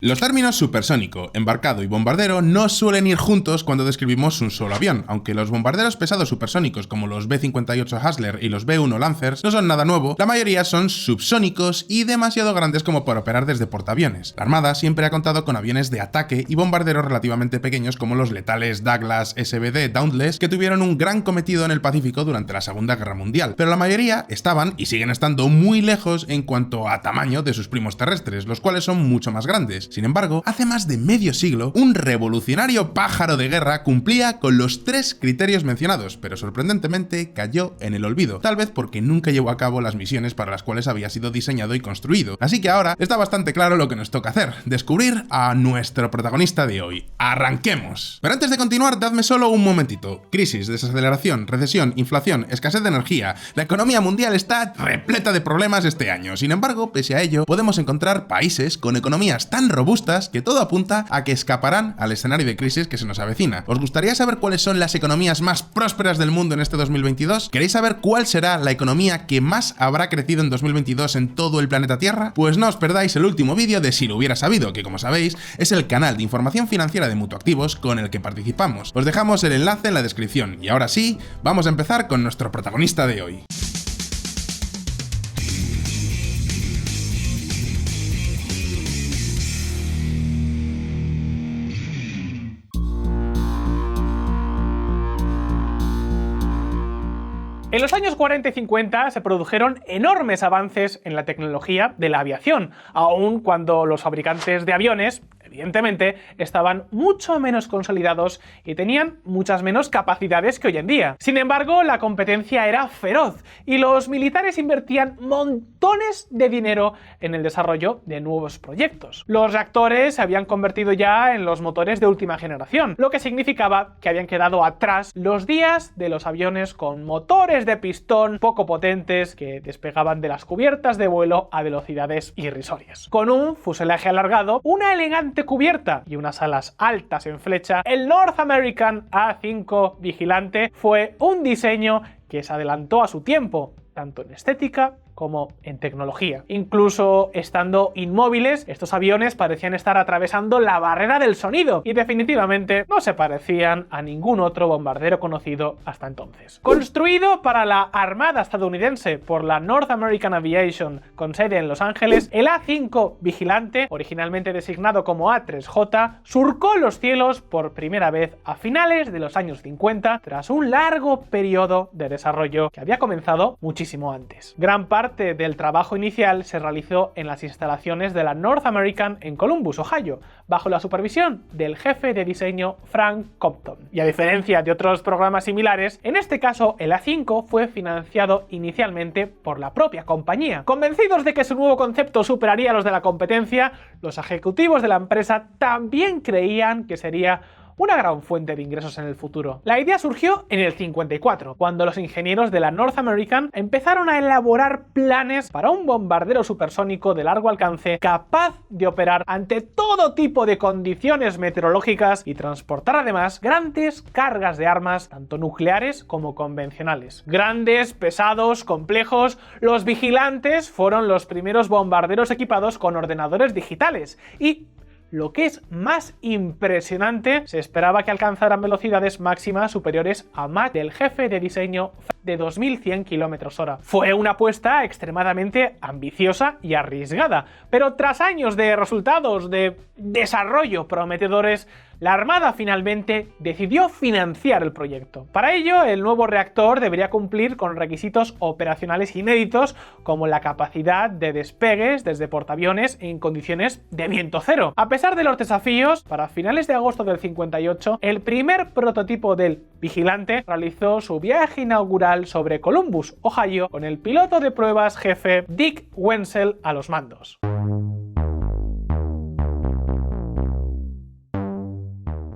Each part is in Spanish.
Los términos supersónico, embarcado y bombardero no suelen ir juntos cuando describimos un solo avión, aunque los bombarderos pesados supersónicos como los B-58 Hustler y los B-1 Lancers no son nada nuevo, la mayoría son subsónicos y demasiado grandes como para operar desde portaaviones. La Armada siempre ha contado con aviones de ataque y bombarderos relativamente pequeños como los letales Douglas SBD Dauntless, que tuvieron un gran cometido en el Pacífico durante la Segunda Guerra Mundial, pero la mayoría estaban y siguen estando muy lejos en cuanto a tamaño de sus primos terrestres, los cuales son mucho más grandes. Sin embargo, hace más de medio siglo, un revolucionario pájaro de guerra cumplía con los tres criterios mencionados, pero sorprendentemente cayó en el olvido, tal vez porque nunca llevó a cabo las misiones para las cuales había sido diseñado y construido. Así que ahora está bastante claro lo que nos toca hacer: descubrir a nuestro protagonista de hoy. ¡Arranquemos! Pero antes de continuar, dadme solo un momentito. Crisis, desaceleración, recesión, inflación, escasez de energía. La economía mundial está repleta de problemas este año. Sin embargo, pese a ello, podemos encontrar países con economías tan robustas que todo apunta a que escaparán al escenario de crisis que se nos avecina. ¿Os gustaría saber cuáles son las economías más prósperas del mundo en este 2022? ¿Queréis saber cuál será la economía que más habrá crecido en 2022 en todo el planeta Tierra? Pues no os perdáis el último vídeo de Si lo hubiera sabido, que como sabéis es el canal de información financiera de Mutuactivos con el que participamos. Os dejamos el enlace en la descripción y ahora sí, vamos a empezar con nuestro protagonista de hoy. En los años 40 y 50 se produjeron enormes avances en la tecnología de la aviación, aun cuando los fabricantes de aviones, evidentemente, estaban mucho menos consolidados y tenían muchas menos capacidades que hoy en día. Sin embargo, la competencia era feroz y los militares invertían montones de dinero en el desarrollo de nuevos proyectos. Los reactores se habían convertido ya en los motores de última generación, lo que significaba que habían quedado atrás los días de los aviones con motores de pistón poco potentes que despegaban de las cubiertas de vuelo a velocidades irrisorias. Con un fuselaje alargado, una elegante cubierta y unas alas altas en flecha, el North American A-5 Vigilante fue un diseño que se adelantó a su tiempo, tanto en estética como en tecnología. Incluso estando inmóviles, estos aviones parecían estar atravesando la barrera del sonido y definitivamente no se parecían a ningún otro bombardero conocido hasta entonces. Construido para la Armada estadounidense por la North American Aviation con sede en Los Ángeles, el A-5 Vigilante, originalmente designado como A-3J, surcó los cielos por primera vez a finales de los años 50 tras un largo periodo de desarrollo que había comenzado muchísimo antes. Gran parte del trabajo inicial se realizó en las instalaciones de la North American en Columbus, Ohio, bajo la supervisión del jefe de diseño Frank Compton. Y a diferencia de otros programas similares, en este caso el A-5 fue financiado inicialmente por la propia compañía. Convencidos de que su nuevo concepto superaría a los de la competencia, los ejecutivos de la empresa también creían que sería una gran fuente de ingresos en el futuro. La idea surgió en el 54, cuando los ingenieros de la North American empezaron a elaborar planes para un bombardero supersónico de largo alcance capaz de operar ante todo tipo de condiciones meteorológicas y transportar además grandes cargas de armas, tanto nucleares como convencionales. Grandes, pesados, complejos, los Vigilantes fueron los primeros bombarderos equipados con ordenadores digitales y, lo que es más impresionante, se esperaba que alcanzaran velocidades máximas superiores a Mach del jefe de diseño de 2100 km/h. Fue una apuesta extremadamente ambiciosa y arriesgada, pero tras años de resultados de desarrollo prometedores, la Armada finalmente decidió financiar el proyecto. Para ello, el nuevo reactor debería cumplir con requisitos operacionales inéditos como la capacidad de despegues desde portaaviones en condiciones de viento cero. A pesar de los desafíos, para finales de agosto del 58, el primer prototipo del Vigilante realizó su viaje inaugural sobre Columbus, Ohio, con el piloto de pruebas jefe Dick Wenzel a los mandos.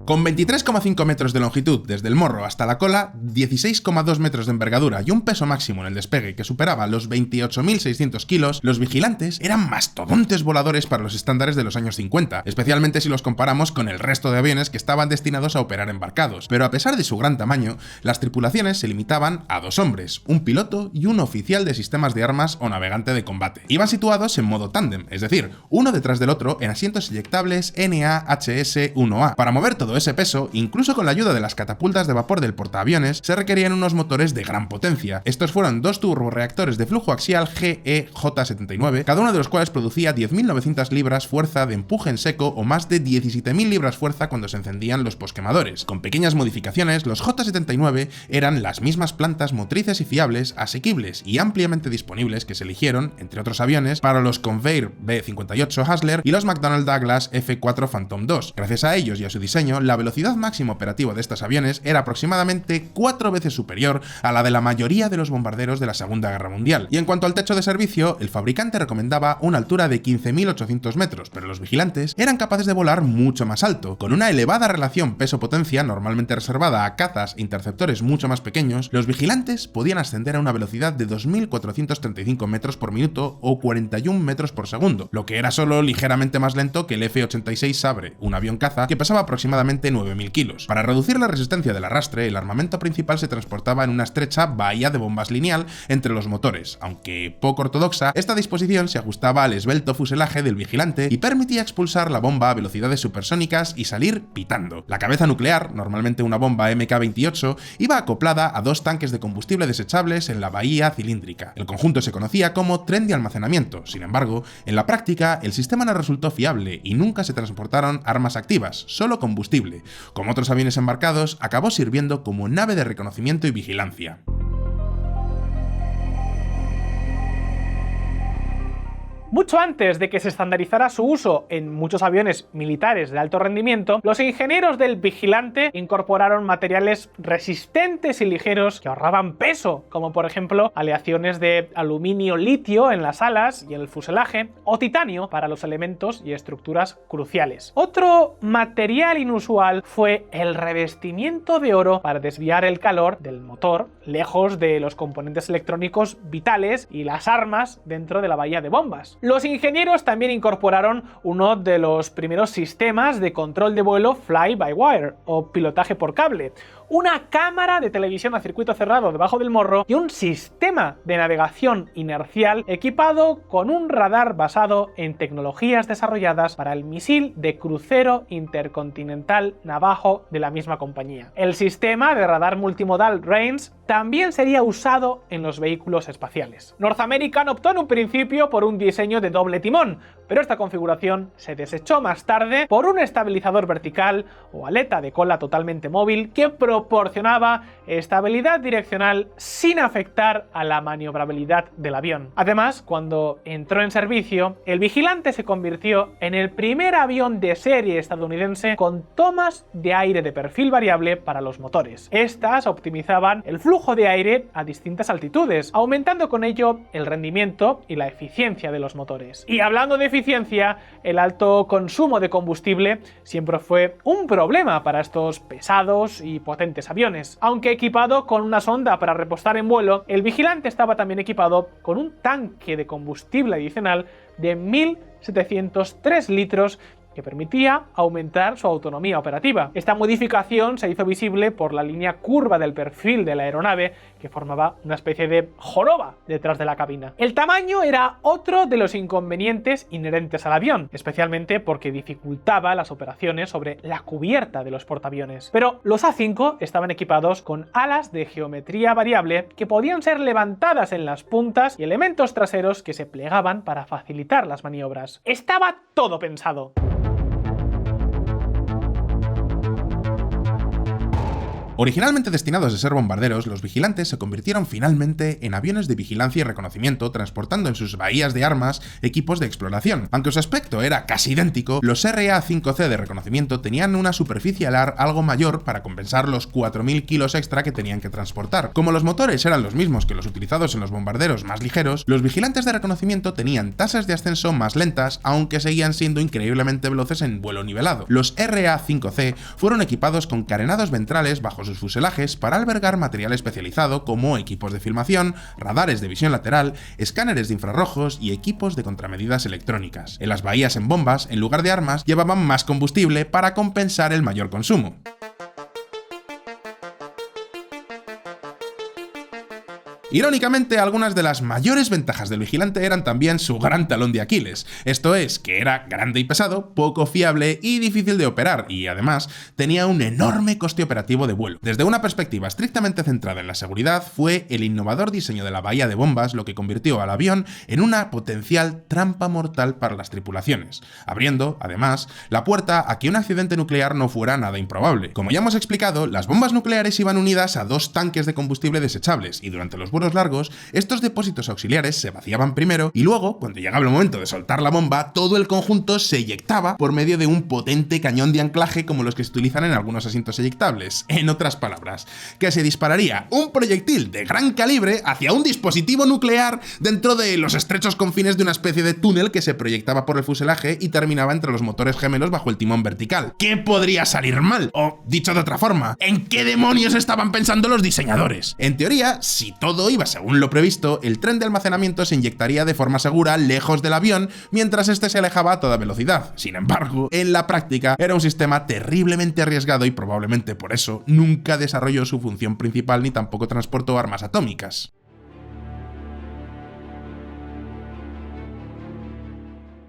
Con 23,5 metros de longitud desde el morro hasta la cola, 16,2 metros de envergadura y un peso máximo en el despegue que superaba los 28.600 kilos, los Vigilantes eran mastodontes voladores para los estándares de los años 50, especialmente si los comparamos con el resto de aviones que estaban destinados a operar embarcados. Pero a pesar de su gran tamaño, las tripulaciones se limitaban a 2 hombres, un piloto y un oficial de sistemas de armas o navegante de combate. Iban situados en modo tándem, es decir, uno detrás del otro en asientos eyectables NAHS-1A. Para mover todo ese peso, incluso con la ayuda de las catapultas de vapor del portaaviones, se requerían unos motores de gran potencia. Estos fueron 2 turborreactores de flujo axial GEJ-79, cada uno de los cuales producía 10.900 libras fuerza de empuje en seco o más de 17.000 libras fuerza cuando se encendían los posquemadores. Con pequeñas modificaciones, los J-79 eran las mismas plantas motrices y fiables, asequibles y ampliamente disponibles que se eligieron, entre otros aviones, para los Convair B-58 Hustler y los McDonnell Douglas F-4 Phantom II. Gracias a ellos y a su diseño, la velocidad máxima operativa de estos aviones era aproximadamente 4 veces superior a la de la mayoría de los bombarderos de la Segunda Guerra Mundial. Y en cuanto al techo de servicio, el fabricante recomendaba una altura de 15.800 metros, pero los Vigilantes eran capaces de volar mucho más alto. Con una elevada relación peso-potencia, normalmente reservada a cazas e interceptores mucho más pequeños, los Vigilantes podían ascender a una velocidad de 2.435 metros por minuto o 41 metros por segundo, lo que era solo ligeramente más lento que el F-86 Sabre, un avión caza que pesaba aproximadamente 9.000 kilos. Para reducir la resistencia del arrastre, el armamento principal se transportaba en una estrecha bahía de bombas lineal entre los motores. Aunque poco ortodoxa, esta disposición se ajustaba al esbelto fuselaje del Vigilante y permitía expulsar la bomba a velocidades supersónicas y salir pitando. La cabeza nuclear, normalmente una bomba MK-28, iba acoplada a 2 tanques de combustible desechables en la bahía cilíndrica. El conjunto se conocía como tren de almacenamiento. Sin embargo, en la práctica, el sistema no resultó fiable y nunca se transportaron armas activas, solo combustible. Como otros aviones embarcados, acabó sirviendo como nave de reconocimiento y vigilancia. Mucho antes de que se estandarizara su uso en muchos aviones militares de alto rendimiento, los ingenieros del Vigilante incorporaron materiales resistentes y ligeros que ahorraban peso, como por ejemplo aleaciones de aluminio-litio en las alas y en el fuselaje, o titanio para los elementos y estructuras cruciales. Otro material inusual fue el revestimiento de oro para desviar el calor del motor lejos de los componentes electrónicos vitales y las armas dentro de la bahía de bombas. Los ingenieros también incorporaron uno de los primeros sistemas de control de vuelo fly-by-wire o pilotaje por cable, una cámara de televisión a circuito cerrado debajo del morro y un sistema de navegación inercial equipado con un radar basado en tecnologías desarrolladas para el misil de crucero intercontinental Navajo de la misma compañía. El sistema de radar multimodal RANES también sería usado en los vehículos espaciales. North American optó en un principio por un diseño de doble timón, pero esta configuración se desechó más tarde por un estabilizador vertical o aleta de cola totalmente móvil que proporcionaba estabilidad direccional sin afectar a la maniobrabilidad del avión. Además, cuando entró en servicio, el Vigilante se convirtió en el primer avión de serie estadounidense con tomas de aire de perfil variable para los motores. Estas optimizaban el flujo de aire a distintas altitudes, aumentando con ello el rendimiento y la eficiencia de los motores. Y hablando de eficiencia, el alto consumo de combustible siempre fue un problema para estos pesados y potentes aviones. Aunque equipado con una sonda para repostar en vuelo, el Vigilante estaba también equipado con un tanque de combustible adicional de 1.703 litros que permitía aumentar su autonomía operativa. Esta modificación se hizo visible por la línea curva del perfil de la aeronave, que formaba una especie de joroba detrás de la cabina. El tamaño era otro de los inconvenientes inherentes al avión, especialmente porque dificultaba las operaciones sobre la cubierta de los portaaviones. Pero los A-5 estaban equipados con alas de geometría variable que podían ser levantadas en las puntas y elementos traseros que se plegaban para facilitar las maniobras. Estaba todo pensado. Originalmente destinados a ser bombarderos, los vigilantes se convirtieron finalmente en aviones de vigilancia y reconocimiento, transportando en sus bahías de armas equipos de exploración. Aunque su aspecto era casi idéntico, los RA-5C de reconocimiento tenían una superficie alar algo mayor para compensar los 4.000 kilos extra que tenían que transportar. Como los motores eran los mismos que los utilizados en los bombarderos más ligeros, los vigilantes de reconocimiento tenían tasas de ascenso más lentas, aunque seguían siendo increíblemente veloces en vuelo nivelado. Los RA-5C fueron equipados con carenados ventrales bajo sus fuselajes para albergar material especializado como equipos de filmación, radares de visión lateral, escáneres de infrarrojos y equipos de contramedidas electrónicas. En las bahías en bombas, en lugar de armas, llevaban más combustible para compensar el mayor consumo. Irónicamente, algunas de las mayores ventajas del vigilante eran también su gran talón de Aquiles, esto es, que era grande y pesado, poco fiable y difícil de operar, y además tenía un enorme coste operativo de vuelo. Desde una perspectiva estrictamente centrada en la seguridad, fue el innovador diseño de la bahía de bombas lo que convirtió al avión en una potencial trampa mortal para las tripulaciones, abriendo, además, la puerta a que un accidente nuclear no fuera nada improbable. Como ya hemos explicado, las bombas nucleares iban unidas a 2 tanques de combustible desechables, y durante los vuelos largos, estos depósitos auxiliares se vaciaban primero y luego, cuando llegaba el momento de soltar la bomba, todo el conjunto se eyectaba por medio de un potente cañón de anclaje como los que se utilizan en algunos asientos eyectables. En otras palabras, que se dispararía un proyectil de gran calibre hacia un dispositivo nuclear dentro de los estrechos confines de una especie de túnel que se proyectaba por el fuselaje y terminaba entre los motores gemelos bajo el timón vertical. ¿Qué podría salir mal? O, dicho de otra forma, ¿en qué demonios estaban pensando los diseñadores? En teoría, si todo iba según lo previsto, el tren de almacenamiento se inyectaría de forma segura lejos del avión mientras este se alejaba a toda velocidad. Sin embargo, en la práctica era un sistema terriblemente arriesgado y probablemente por eso nunca desarrolló su función principal ni tampoco transportó armas atómicas.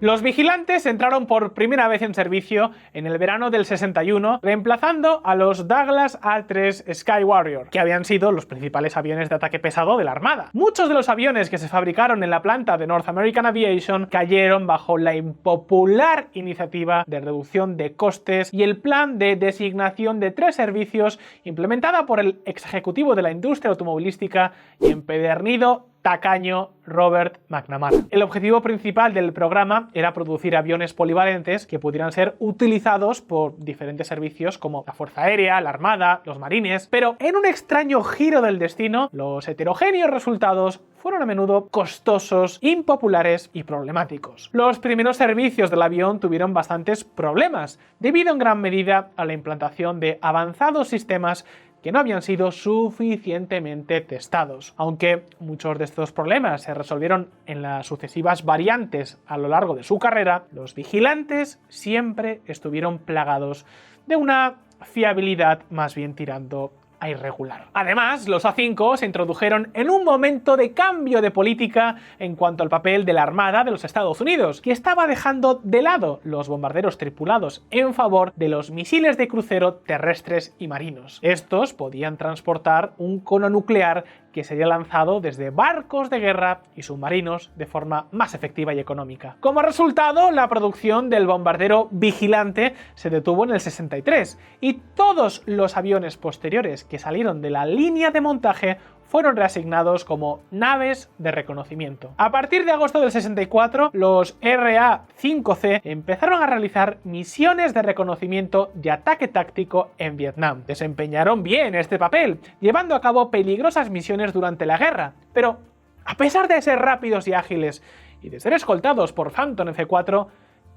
Los vigilantes entraron por primera vez en servicio en el verano del 61, reemplazando a los Douglas A-3 Sky Warrior, que habían sido los principales aviones de ataque pesado de la Armada. Muchos de los aviones que se fabricaron en la planta de North American Aviation cayeron bajo la impopular iniciativa de reducción de costes y el plan de designación de 3 servicios implementada por el ex ejecutivo de la industria automovilística y empedernido tacaño Robert McNamara. El objetivo principal del programa era producir aviones polivalentes que pudieran ser utilizados por diferentes servicios como la Fuerza Aérea, la Armada, los Marines, pero en un extraño giro del destino, los heterogéneos resultados fueron a menudo costosos, impopulares y problemáticos. Los primeros servicios del avión tuvieron bastantes problemas, debido en gran medida a la implantación de avanzados sistemas que no habían sido suficientemente testados. Aunque muchos de estos problemas se resolvieron en las sucesivas variantes a lo largo de su carrera, los vigilantes siempre estuvieron plagados de una fiabilidad más bien tirando a irregular. Además, los A-5 se introdujeron en un momento de cambio de política en cuanto al papel de la Armada de los Estados Unidos, que estaba dejando de lado los bombarderos tripulados en favor de los misiles de crucero terrestres y marinos. Estos podían transportar un cono nuclear que sería lanzado desde barcos de guerra y submarinos de forma más efectiva y económica. Como resultado, la producción del bombardero Vigilante se detuvo en el 63 y todos los aviones posteriores que salieron de la línea de montaje fueron reasignados como naves de reconocimiento. A partir de agosto del 64, los RA-5C empezaron a realizar misiones de reconocimiento de ataque táctico en Vietnam. Desempeñaron bien este papel, llevando a cabo peligrosas misiones durante la guerra, pero a pesar de ser rápidos y ágiles y de ser escoltados por Phantom F-4,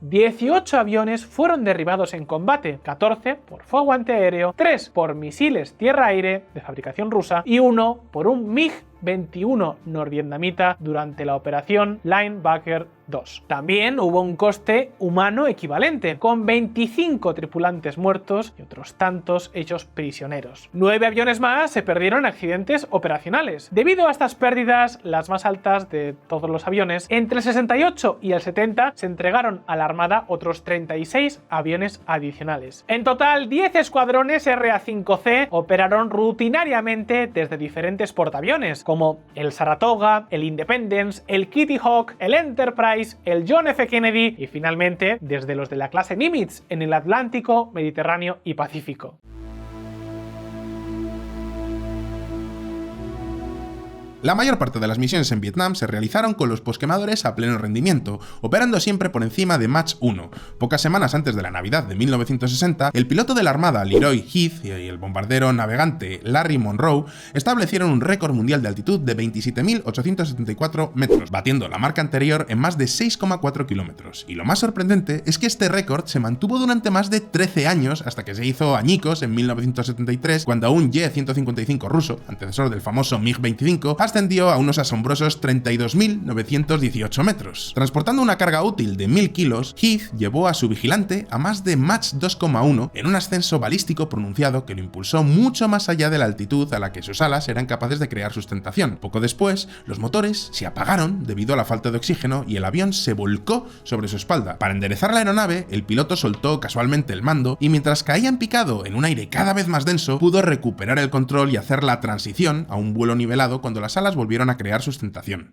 18 aviones fueron derribados en combate, 14 por fuego antiaéreo, 3 por misiles tierra-aire de fabricación rusa y 1 por un MiG-21 norvietnamita durante la operación Linebacker 2. También hubo un coste humano equivalente, con 25 tripulantes muertos y otros tantos hechos prisioneros. 9 aviones más se perdieron en accidentes operacionales. Debido a estas pérdidas, las más altas de todos los aviones, entre el 68 y el 70 se entregaron a la Armada otros 36 aviones adicionales. En total, 10 escuadrones RA-5C operaron rutinariamente desde diferentes portaaviones, como el Saratoga, el Independence, el Kitty Hawk, el Enterprise, el John F. Kennedy y finalmente desde los de la clase Nimitz en el Atlántico, Mediterráneo y Pacífico. La mayor parte de las misiones en Vietnam se realizaron con los posquemadores a pleno rendimiento, operando siempre por encima de Mach 1. Pocas semanas antes de la Navidad de 1960, el piloto de la Armada Leroy Heath y el bombardero navegante Larry Monroe establecieron un récord mundial de altitud de 27.874 metros, batiendo la marca anterior en más de 6,4 kilómetros. Y lo más sorprendente es que este récord se mantuvo durante más de 13 años hasta que se hizo añicos en 1973, cuando un Y-155 ruso, antecesor del famoso MiG-25, ascendió a unos asombrosos 32.918 metros. Transportando una carga útil de 1000 kilos, Heath llevó a su vigilante a más de Mach 2,1 en un ascenso balístico pronunciado que lo impulsó mucho más allá de la altitud a la que sus alas eran capaces de crear sustentación. Poco después, los motores se apagaron debido a la falta de oxígeno y el avión se volcó sobre su espalda. Para enderezar la aeronave, el piloto soltó casualmente el mando y mientras caía en picado en un aire cada vez más denso, pudo recuperar el control y hacer la transición a un vuelo nivelado cuando las alas volvieron a crear sustentación.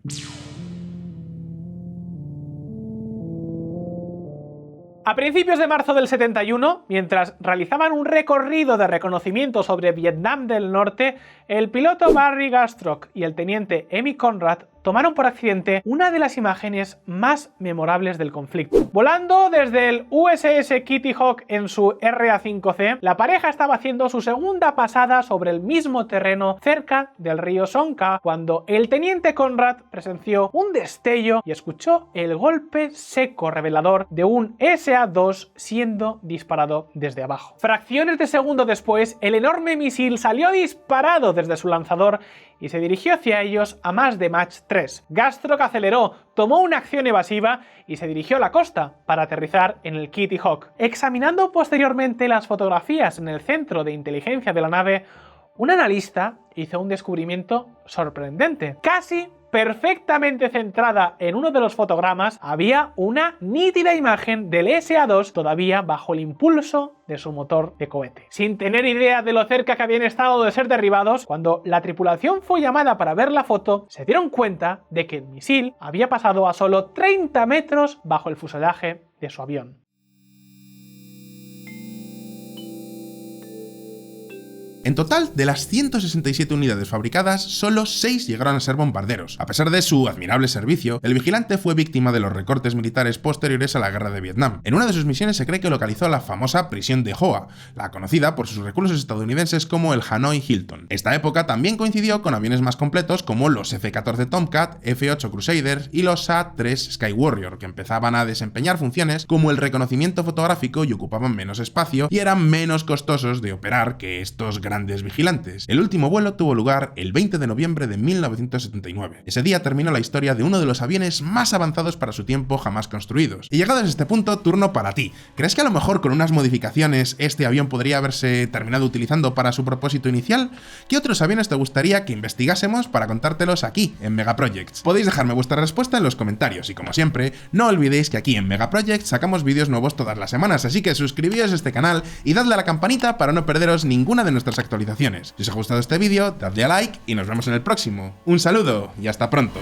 A principios de marzo del 71, mientras realizaban un recorrido de reconocimiento sobre Vietnam del Norte, el piloto Barry Gastrock y el teniente Emmy Conrad tomaron por accidente una de las imágenes más memorables del conflicto. Volando desde el USS Kitty Hawk en su RA-5C, la pareja estaba haciendo su segunda pasada sobre el mismo terreno cerca del río Sonca cuando el teniente Conrad presenció un destello y escuchó el golpe seco revelador de un SA-2 siendo disparado desde abajo. Fracciones de segundo después, el enorme misil salió disparado desde su lanzador y se dirigió hacia ellos a más de Mach 3. Gastrock aceleró, tomó una acción evasiva y se dirigió a la costa para aterrizar en el Kitty Hawk. Examinando posteriormente las fotografías en el centro de inteligencia de la nave, un analista hizo un descubrimiento sorprendente. Casi perfectamente centrada en uno de los fotogramas, había una nítida imagen del SA-2 todavía bajo el impulso de su motor de cohete. Sin tener idea de lo cerca que habían estado de ser derribados, cuando la tripulación fue llamada para ver la foto, se dieron cuenta de que el misil había pasado a solo 30 metros bajo el fuselaje de su avión. En total, de las 167 unidades fabricadas, solo 6 llegaron a ser bombarderos. A pesar de su admirable servicio, el vigilante fue víctima de los recortes militares posteriores a la guerra de Vietnam. En una de sus misiones se cree que localizó la famosa prisión de Hoa, la conocida por sus reclusos estadounidenses como el Hanoi Hilton. Esta época también coincidió con aviones más completos como los F-14 Tomcat, F-8 Crusader y los A-3 Sky Warrior, que empezaban a desempeñar funciones como el reconocimiento fotográfico y ocupaban menos espacio y eran menos costosos de operar que estos grandes vigilantes. El último vuelo tuvo lugar el 20 de noviembre de 1979. Ese día terminó la historia de uno de los aviones más avanzados para su tiempo jamás construidos. Y llegados a este punto, turno para ti. ¿Crees que a lo mejor con unas modificaciones este avión podría haberse terminado utilizando para su propósito inicial? ¿Qué otros aviones te gustaría que investigásemos para contártelos aquí en Megaprojects? Podéis dejarme vuestra respuesta en los comentarios y como siempre, no olvidéis que aquí en Megaprojects sacamos vídeos nuevos todas las semanas, así que suscribíos a este canal y dadle a la campanita para no perderos ninguna de nuestras actualizaciones. Si os ha gustado este vídeo, dadle a like y nos vemos en el próximo. Un saludo y hasta pronto.